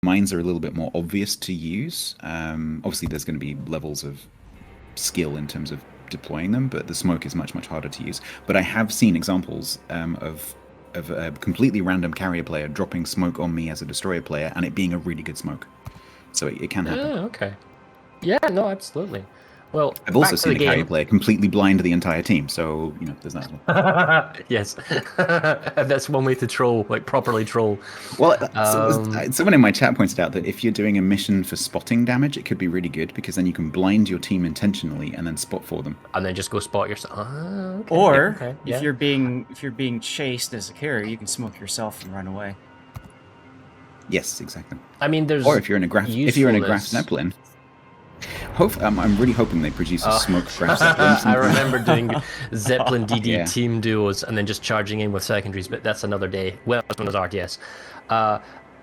mines are a little bit more obvious to use. Obviously, there's going to be levels of skill in terms of deploying them, but the smoke is much harder to use. But I have seen examples of a completely random carrier player dropping smoke on me as a destroyer player, and it being a really good smoke. So it can happen. Okay. Yeah, no, absolutely. Well, I've also back to seen the a carrier game. player completely blind the entire team, so there's that as well. Yes, that's one way to troll, like properly troll. Well, Um, someone in my chat pointed out that if you're doing a mission for spotting damage, it could be really good because then you can blind your team intentionally and then spot for them. and then just go spot yourself. Okay. Or Okay. if Yeah. you're being chased as a carrier, you can smoke yourself and run away. Yes, exactly. I mean, there's. Or if you're in a graph usefulness. zeppelin. I'm really hoping they produce a smoke graph zeppelin. I remember doing Zeppelin DD Yeah. team duos and then just charging in with secondaries, but that's another day. Well, as well as RTS.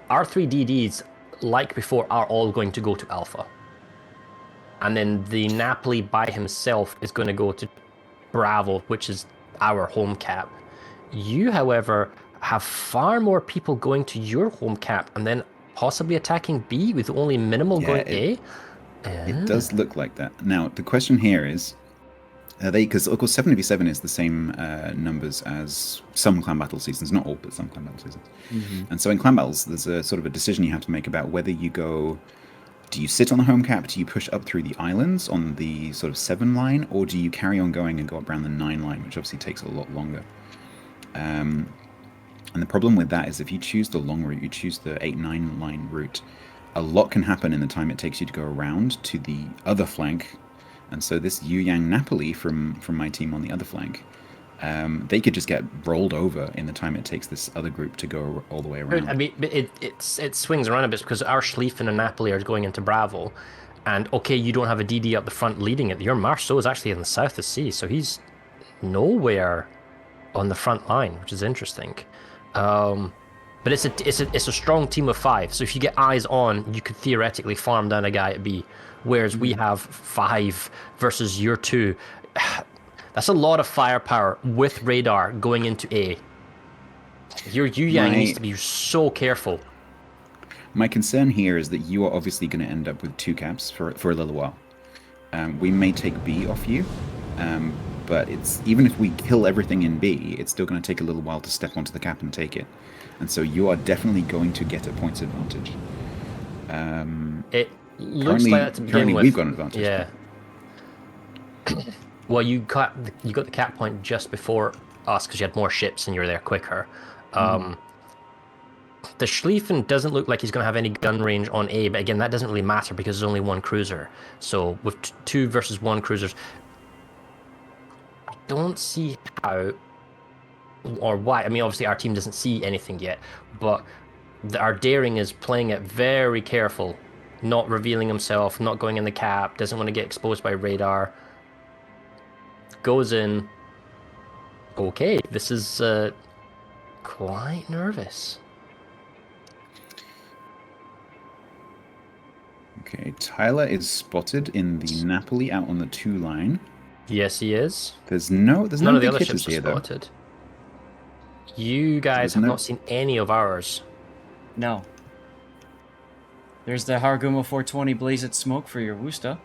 Our 3 DDs, like before, are all going to go to Alpha. And then the Napoli by himself is going to go to Bravo, which is our home cap. You, however, have far more people going to your home cap and then possibly attacking B with only minimal going A. It does look like that. Now, the question here is, are they, because of course 7v7 is the same numbers as some clan battle seasons, not all, but some clan battle seasons. And so in clan battles, there's a sort of a decision you have to make about whether you go, do you sit on the home cap, do you push up through the islands on the sort of 7 line, or do you carry on going and go up around the 9 line, which obviously takes a lot longer. And the problem with that is if you choose the long route, you choose the 8-9 line route, a lot can happen in the time it takes you to go around to the other flank. And so this Yu Yang Napoli from my team on the other flank, they could just get rolled over in the time it takes this other group to go all the way around. I mean, it swings around a bit because our Schlieffen and Napoli are going into Bravo. And okay, you don't have a DD up the front leading it. Your Marceau is actually in the south of sea, so he's nowhere on the front line, which is interesting. But it's a strong team of 5. So if you get eyes on, you could theoretically farm down a guy at B. Whereas we have 5 versus your 2. That's a lot of firepower with radar going into A. Your Yu Yang needs to be so careful. My concern here is that you are obviously going to end up with 2 caps for a little while. We may take B off you, but it's even if we kill everything in B, it's still going to take a little while to step onto the cap and take it. And so you are definitely going to get a points advantage. It looks like that to begin with. We've got an advantage. Yeah. Well, you got the cap point just before us because you had more ships and you were there quicker. The Schlieffen doesn't look like he's going to have any gun range on A, but again, that doesn't really matter because there's only 1 cruiser. So with 2 versus 1 cruisers, I don't see how or why. I mean, obviously our team doesn't see anything yet, but our daring is playing it very careful, not revealing himself, not going in the cap, doesn't want to get exposed by radar. Goes in. Okay, this is quite nervous. Okay, Tyler is spotted in the Napoli out on the 2 line. Yes, he is. There's None no of the other hitters ships are here, though. spotted. You guys have not seen any of ours. No. There's the Harguma 420 Blaze at Smoke for your Wusta.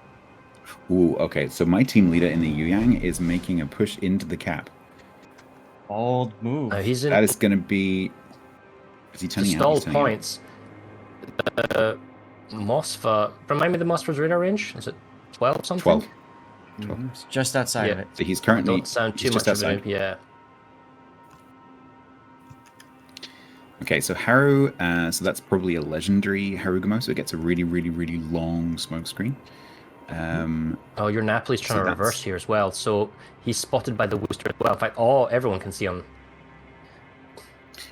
Ooh, okay. So my team leader in the Yu Yang is making a push into the cap. Bold move. He's in. That is going to be. Is he turning out? Stalled points. Mosfa. Remind me the Mosfa's radar range. Is it 12 something? 12. It's just outside of it. So he's currently. Don't sound too much of it. Yeah. Okay, so Haru, so that's probably a legendary Harugamo, so it gets a really, really, really long smoke screen. Oh, your Napoli's trying to reverse here as well, so he's spotted by the Worcester as well. In fact, everyone can see him.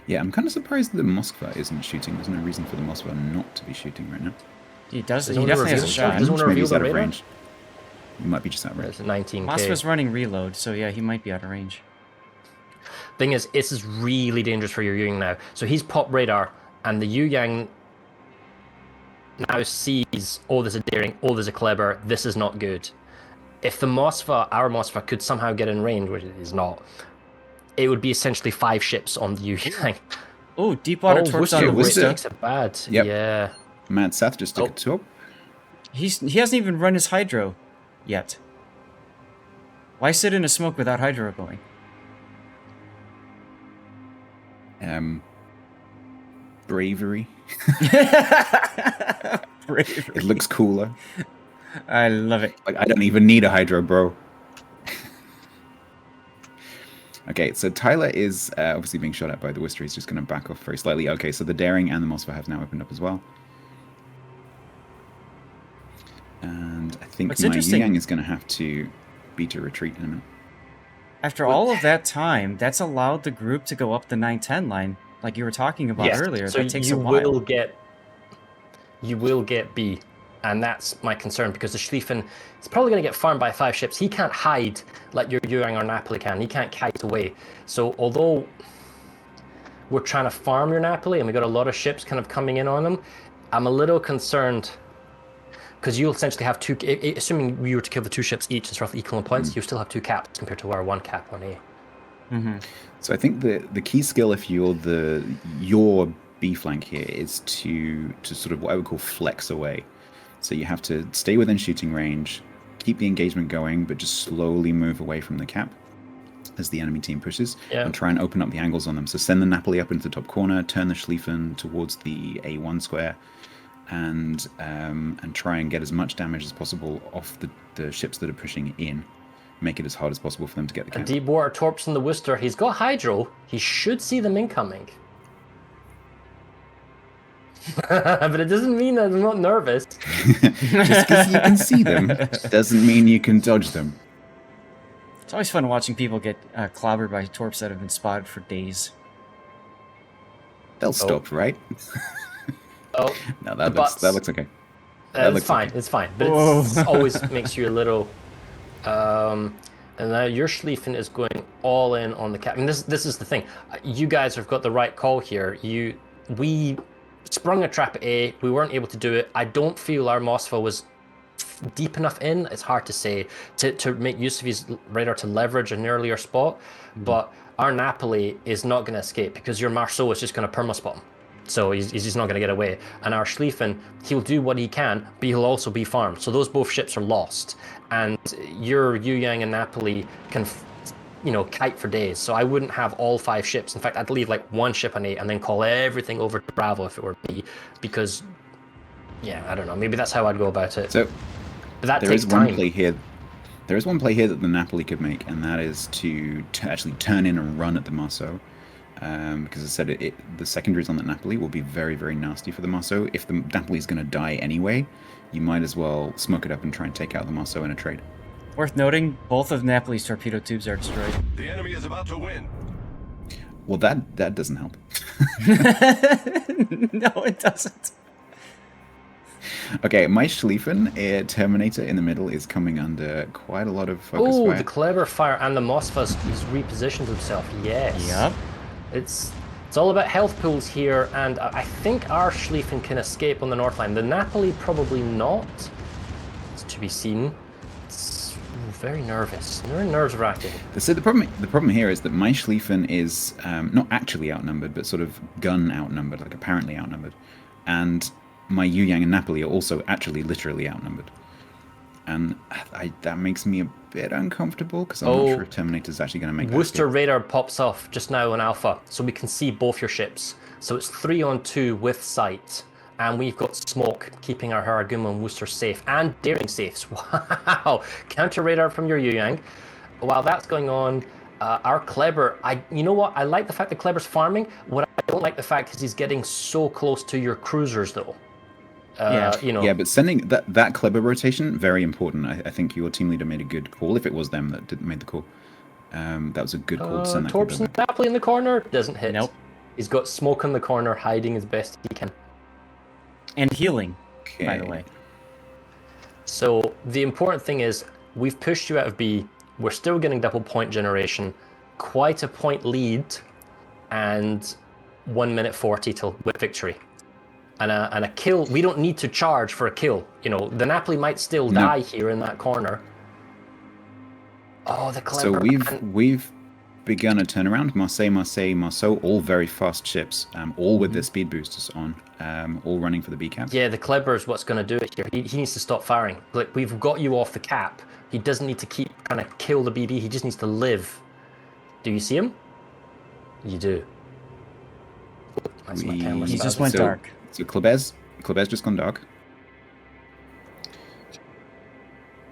Yeah, I'm kind of surprised that the Moskva isn't shooting. There's no reason for the Moskva not to be shooting right now. He does. He definitely has a shot. Maybe he's out of range. He might be just out of range. It's 19K. Moskva's running reload, so yeah, he might be out of range. Thing is, this is really dangerous for your Yu Yang now. So he's popped radar, and the Yu Yang now sees, oh, there's a daring, oh, there's a clever, this is not good. If the Moskva, our Moskva, could somehow get in range, which it is not, it would be essentially 5 ships on the Yu Yang. Oh, deep water torps on the Worcester Worcester. makes it bad. Yep. Yeah. Mad Seth just took a top. He hasn't even run his hydro yet. Why sit in a smoke without hydro going? Bravery. Bravery. It looks cooler. I love it. Like, I don't even need a hydro, bro. Okay, so Tyler is obviously being shot at by the Worcester. He's just going to back off very slightly. Okay, so the Daring and the Mossva have now opened up as well. And I think my Yang is going to have to beat a retreat in a minute. After all of that time, that's allowed the group to go up the 9-10 line, like you were talking about earlier. So that takes a while. You will get B, and that's my concern, because the Schlieffen is probably going to get farmed by 5 ships. He can't hide like your Yuang or Napoli can. He can't kite away. So although we're trying to farm your Napoli, and we got a lot of ships kind of coming in on them, I'm a little concerned. Because you'll essentially have two, assuming we were to kill the 2 ships each, it's roughly equal in points, you still have 2 caps compared to our 1 cap on A. So I think the key skill, if you're your B flank here, is to sort of what I would call flex away. So you have to stay within shooting range, keep the engagement going, but just slowly move away from the cap as the enemy team pushes, and try and open up the angles on them. So send the Napoli up into the top corner, turn the Schlieffen towards the A1 square, and try and get as much damage as possible off the ships that are pushing in. Make it as hard as possible for them to get the cap. Deep water torps in the Worcester. He's got hydro. He should see them incoming. But it doesn't mean that I'm not nervous. Just because you can see them doesn't mean you can dodge them. It's always fun watching people get clobbered by torps that have been spotted for days. They'll stop, right? Oh, no, that looks okay. It's fine. Okay. It's fine, but it always makes you a little. And now your Schlieffen is going all in on the cap. I mean, this is the thing. You guys have got the right call here. We sprung a trap at A. We weren't able to do it. I don't feel our Mossva was deep enough in. It's hard to say to make use of his radar to leverage an earlier spot. But our Napoli is not going to escape, because your Marceau is just going to perma-spot him. So he's just not going to get away. And our Schlieffen, he'll do what he can, but he'll also be farmed. So those both ships are lost. And your Yu Yang and Napoli can, kite for days. So I wouldn't have all 5 ships. In fact, I'd leave like 1 ship on A and then call everything over to Bravo if it were B. Because, I don't know. Maybe that's how I'd go about it. So but that there takes is one time. play here. There is one play here that the Napoli could make, and that is to actually turn in and run at the Marceau. Because as I said, the secondaries on that Napoli will be very, very nasty for the Marceau. If the Napoli is going to die anyway, you might as well smoke it up and try and take out the Marceau in a trade. Worth noting, both of Napoli's torpedo tubes are destroyed. The enemy is about to win. Well, that doesn't help. No, it doesn't. Okay, my Schlieffen, Terminator in the middle, is coming under quite a lot of focus fire. Oh, the clever fire, and the Mossfa's he's repositioned himself. Yes. Yep. It's all about health pools here, and I think our Schlieffen can escape on the north line. The Napoli probably not. It's to be seen. It's very nervous. Very nerve-wracking. So the problem here is that my Schlieffen is not actually outnumbered, but sort of gun outnumbered, like apparently outnumbered, and my Yu Yang and Napoli are also actually literally outnumbered. And that makes me a bit uncomfortable, because I'm not sure if Terminator's actually going to make that Worcester escape. radar pops off just now on Alpha, so we can see both your ships. So it's 3-on-2 with sight, and we've got smoke keeping our Haraguma and Worcester safe, and Daring safes. Wow! Counter radar from your Yu Yang. While that's going on, our Kleber, you know what? I like the fact that Kleber's farming. What I don't like the fact is he's getting so close to your cruisers, though. Yeah, but sending that Kleber rotation, very important. I think your team leader made a good call. If it was them that made the call, that was a good call to send that Torps and Napoli in the corner doesn't hit. Nope. He's got smoke in the corner, hiding as best he can. And healing, by the way. So the important thing is, we've pushed you out of B. We're still getting double point generation, quite a point lead, and 1 minute 40 till victory. And a kill, we don't need to charge for a kill. The Napoli might still die here in that corner. Oh, the Clever. So we've begun a turnaround. Marseille, all very fast ships, all with their speed boosters on, all running for the B cap. Yeah, the Kleber's what's going to do it here. He needs to stop firing. Like, we've got you off the cap. He doesn't need to keep trying to kill the BB. He just needs to live. Do you see him? You do. That's my camera. He just went dark. So Kleber's just gone dark.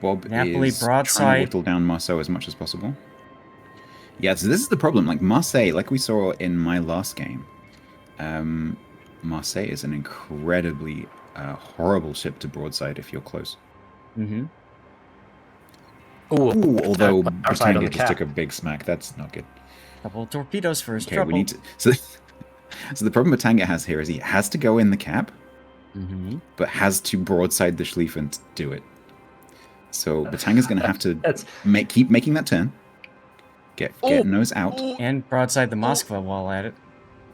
Bob Napoli is broadside. trying to whittle down Marceau as much as possible. Yeah, so this is the problem. Like Marseille, like we saw in my last game, Marseille is an incredibly horrible ship to broadside if you're close. Mm-hmm. Ooh, although our side on Batanga the just cap. took a big smack. That's not good. Couple torpedoes for his Okay, trouble. we need to. So the problem Batanga has here is he has to go in the cap, but has to broadside the Schlieffen to do it. So Batanga's going to have to keep making that turn. Get nose out. And broadside the Moskva while at it.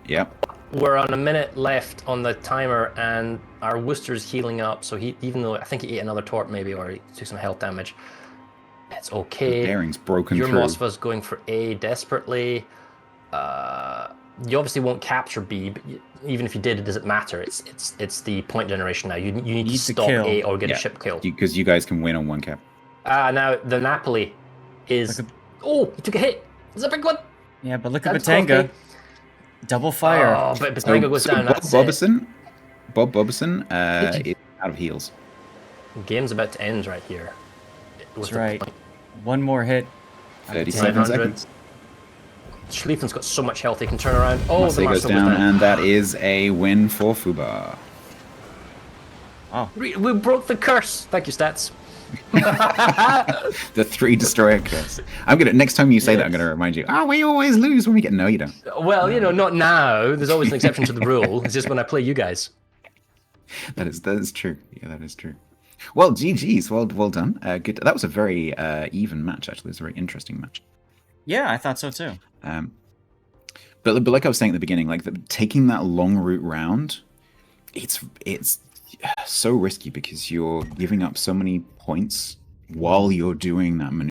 Yep. We're on a minute left on the timer, and our Worcester's healing up. So even though I think he ate another torp maybe, or he took some health damage, it's okay. The bearing's broken Your through. Moskva's going for A desperately. You obviously won't capture B, but even if you did, it doesn't matter. It's the point generation now. You need to stop kill. A or get a ship killed. Because you guys can win on one cap. Now the Napoli is. Oh, he took a hit. It's a big one. Yeah, but look at That's Batanga. okay. Double fire. Oh, but Batanga goes down. Bob That's Bobbison is out of heals. it. Game's about to end right here. That's right. One more hit. 37 500. seconds. Schlieffen's got so much health he can turn around. Oh, Marseille the goes Marshal down, and that is a win for FUBAR. Oh. We broke the curse. Thank you, Stats. The 3 destroyer curse. I'm gonna next time you say that, I'm gonna remind you. Oh, we always lose when we get. No, you don't. Well, not now. There's always an exception to the rule. It's just when I play you guys. That is true. Yeah, that is true. Well, GG's. Well done. Good. That was a very even match. Actually, it's a very interesting match. Yeah, I thought so too. But like I was saying at the beginning, like taking that long route round, it's so risky because you're giving up so many points while you're doing that maneuver.